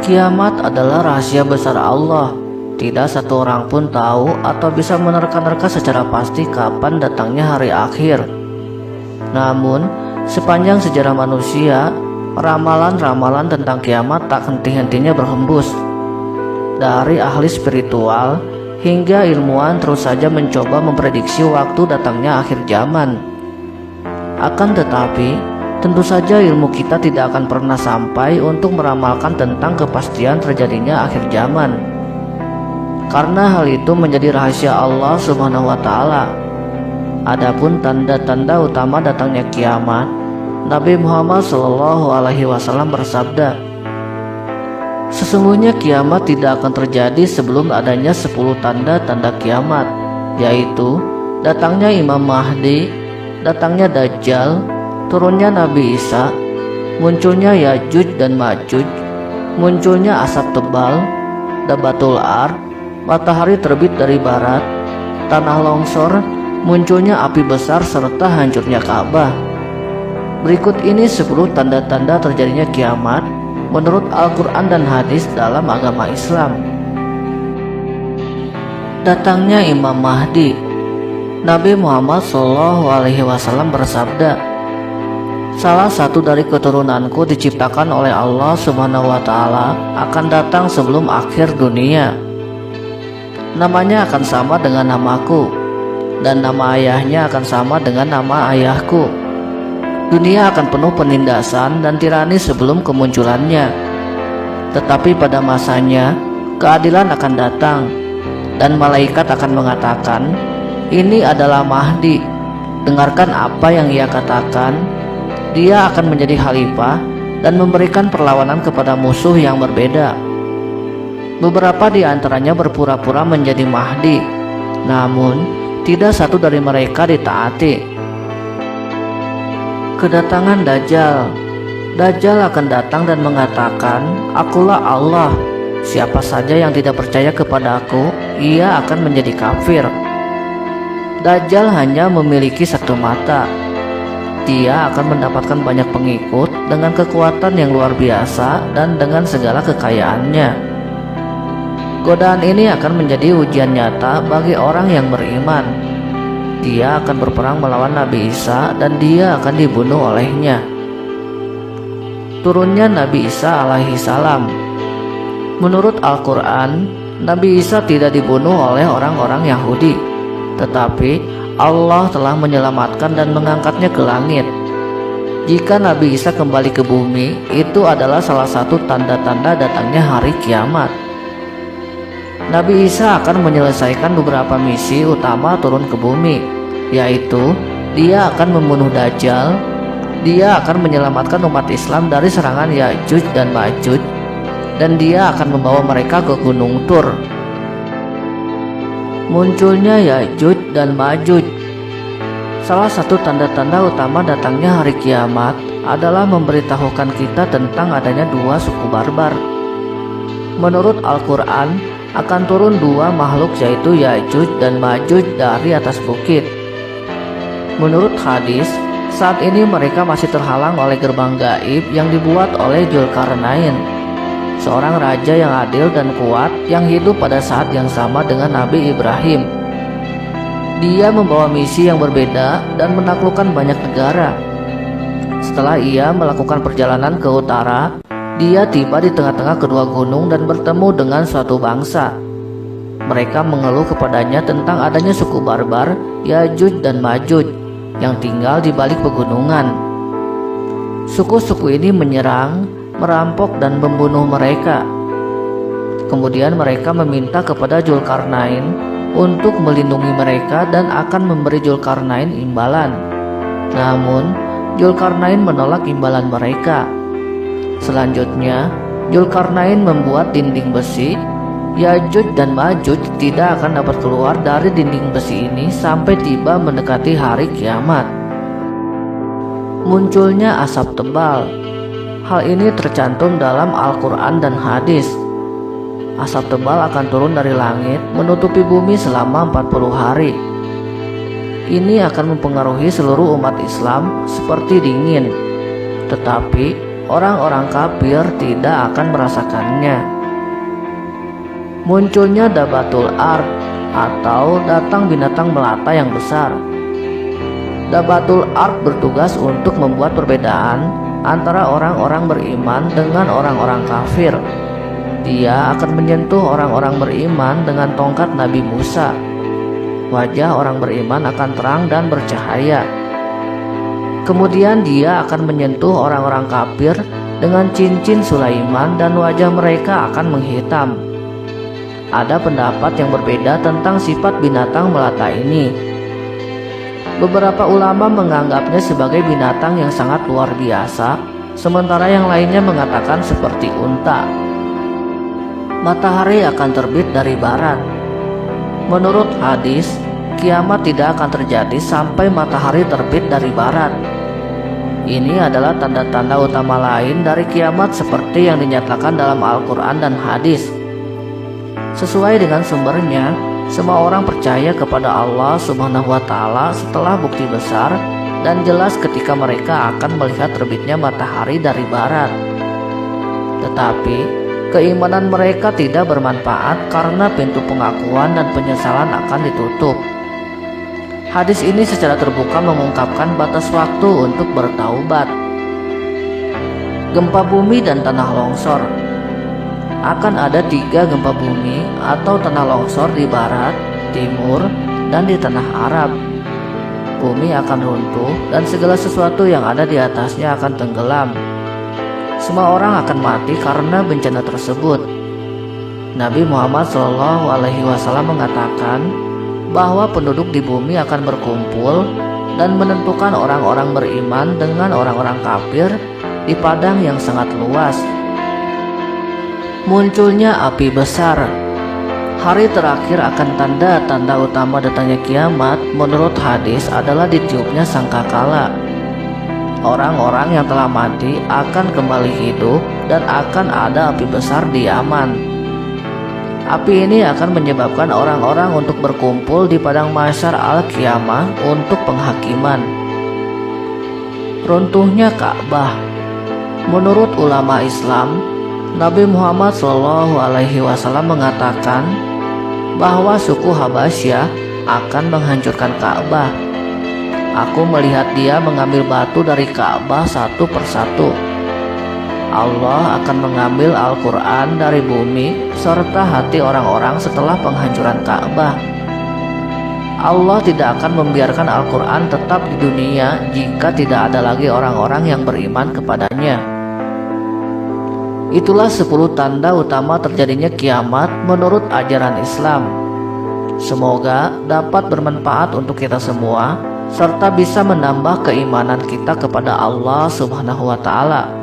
Kiamat adalah rahasia besar Allah. Tidak satu orang pun tahu atau bisa menerka-nerka secara pasti kapan datangnya hari akhir. Namun, sepanjang sejarah manusia, ramalan-ramalan tentang kiamat tak henti-hentinya berhembus. Dari ahli spiritual hingga ilmuwan terus saja mencoba memprediksi waktu datangnya akhir zaman. Akan tetapi, tentu saja ilmu kita tidak akan pernah sampai untuk meramalkan tentang kepastian terjadinya akhir zaman. Karena hal itu menjadi rahasia Allah Subhanahu wa taala. Adapun tanda-tanda utama datangnya kiamat, Nabi Muhammad SAW bersabda, "Sesungguhnya kiamat tidak akan terjadi sebelum adanya 10 tanda-tanda kiamat, yaitu datangnya Imam Mahdi, datangnya Dajjal, turunnya Nabi Isa, munculnya Yajuj dan Majuj, munculnya asap tebal, Dabatul Ard, matahari terbit dari barat, tanah longsor, munculnya api besar serta hancurnya Ka'bah." Berikut ini 10 tanda-tanda terjadinya kiamat menurut Al-Quran dan hadis dalam agama Islam. Datangnya Imam Mahdi. Nabi Muhammad SAW bersabda, "Salah satu dari keturunanku diciptakan oleh Allah Subhanahu wa taala akan datang sebelum akhir dunia. Namanya akan sama dengan namaku, dan nama ayahnya akan sama dengan nama ayahku. Dunia akan penuh penindasan dan tirani sebelum kemunculannya. Tetapi pada masanya, keadilan akan datang, dan malaikat akan mengatakan, 'Ini adalah Mahdi. Dengarkan apa yang ia katakan. Dia akan menjadi khalifah dan memberikan perlawanan kepada musuh yang berbeda.' Beberapa di antaranya berpura-pura menjadi Mahdi, namun tidak satu dari mereka ditaati. Kedatangan Dajjal. Dajjal akan datang dan mengatakan, 'Akulah Allah. Siapa saja yang tidak percaya kepadaku, ia akan menjadi kafir.' Dajjal hanya memiliki satu mata. Dia akan mendapatkan banyak pengikut dengan kekuatan yang luar biasa dan dengan segala kekayaannya. Godaan ini akan menjadi ujian nyata bagi orang yang beriman. Dia akan berperang melawan Nabi Isa dan dia akan dibunuh olehnya." Turunnya Nabi Isa alaihi salam. Menurut Al-Quran, Nabi Isa tidak dibunuh oleh orang-orang Yahudi, tetapi Allah telah menyelamatkan dan mengangkatnya ke langit. Jika Nabi Isa kembali ke bumi, itu adalah salah satu tanda-tanda datangnya hari kiamat. Nabi Isa akan menyelesaikan beberapa misi utama turun ke bumi, yaitu dia akan membunuh Dajjal, dia akan menyelamatkan umat Islam dari serangan Yajuj dan Majuj, dan dia akan membawa mereka ke Gunung Tur. Munculnya Yajuj dan Majuj. Salah satu tanda-tanda utama datangnya hari kiamat adalah memberitahukan kita tentang adanya 2 suku barbar. Menurut Al-Quran, akan turun 2 makhluk yaitu Yajuj dan Majuj dari atas bukit. Menurut hadis, saat ini mereka masih terhalang oleh gerbang gaib yang dibuat oleh Dzulkarnain, seorang raja yang adil dan kuat yang hidup pada saat yang sama dengan Nabi Ibrahim. Dia membawa misi yang berbeda dan menaklukkan banyak negara. Setelah ia melakukan perjalanan ke utara, dia tiba di tengah-tengah kedua gunung dan bertemu dengan suatu bangsa. Mereka mengeluh kepadanya tentang adanya suku barbar Yajuj dan Majuj yang tinggal di balik pegunungan. Suku-suku ini menyerang, merampok dan membunuh mereka. Kemudian mereka meminta kepada Dzulkarnain untuk melindungi mereka dan akan memberi Dzulkarnain imbalan. Namun Dzulkarnain menolak imbalan mereka. Selanjutnya, Dzulkarnain membuat dinding besi. Yajuj dan Majuj tidak akan dapat keluar dari dinding besi ini sampai tiba mendekati hari kiamat. Munculnya asap tebal. Hal ini tercantum dalam Al-Quran dan hadis. Asap tebal akan turun dari langit menutupi bumi selama 40 hari. Ini akan mempengaruhi seluruh umat Islam seperti dingin. Tetapi orang-orang kafir tidak akan merasakannya. Munculnya dabatul ard atau datang binatang melata yang besar. Dabatul ard bertugas untuk membuat perbedaan antara orang-orang beriman dengan orang-orang kafir. Dia akan menyentuh orang-orang beriman dengan tongkat Nabi Musa. Wajah orang beriman akan terang dan bercahaya. Kemudian dia akan menyentuh orang-orang kafir dengan cincin Sulaiman dan wajah mereka akan menghitam. Ada pendapat yang berbeda tentang sifat binatang melata ini. Beberapa ulama menganggapnya sebagai binatang yang sangat luar biasa, sementara yang lainnya mengatakan seperti unta. Matahari akan terbit dari barat. Menurut hadis, kiamat tidak akan terjadi sampai matahari terbit dari barat. Ini adalah tanda-tanda utama lain dari kiamat seperti yang dinyatakan dalam Al-Quran dan hadis. Sesuai dengan sumbernya, semua orang percaya kepada Allah Subhanahu wa Ta'ala setelah bukti besar dan jelas ketika mereka akan melihat terbitnya matahari dari barat. Tetapi keimanan mereka tidak bermanfaat karena pintu pengakuan dan penyesalan akan ditutup. Hadis ini secara terbuka mengungkapkan batas waktu untuk bertaubat. Gempa bumi dan tanah longsor. Akan ada 3 gempa bumi atau tanah longsor di barat, timur, dan di tanah Arab. Bumi akan runtuh dan segala sesuatu yang ada di atasnya akan tenggelam. Semua orang akan mati karena bencana tersebut. Nabi Muhammad SAW mengatakan bahwa penduduk di bumi akan berkumpul dan menentukan orang-orang beriman dengan orang-orang kafir di padang yang sangat luas. Munculnya api besar. Hari terakhir akan tanda-tanda utama datangnya kiamat menurut hadis adalah ditiupnya sangkakala. Orang-orang yang telah mati akan kembali hidup dan akan ada api besar di Yaman. Api ini akan menyebabkan orang-orang untuk berkumpul di padang mahsyar al-qiyamah untuk penghakiman. Runtuhnya Ka'bah. Menurut ulama Islam, Nabi Muhammad SAW mengatakan bahwa suku Habasyah akan menghancurkan Ka'bah. Aku melihat dia mengambil batu dari Ka'bah satu persatu. Allah akan mengambil Al-Quran dari bumi serta hati orang-orang setelah penghancuran Ka'bah. Allah tidak akan membiarkan Al-Quran tetap di dunia jika tidak ada lagi orang-orang yang beriman kepadanya. Itulah 10 tanda utama terjadinya kiamat menurut ajaran Islam. Semoga dapat bermanfaat untuk kita semua serta bisa menambah keimanan kita kepada Allah Subhanahu wa Ta'ala.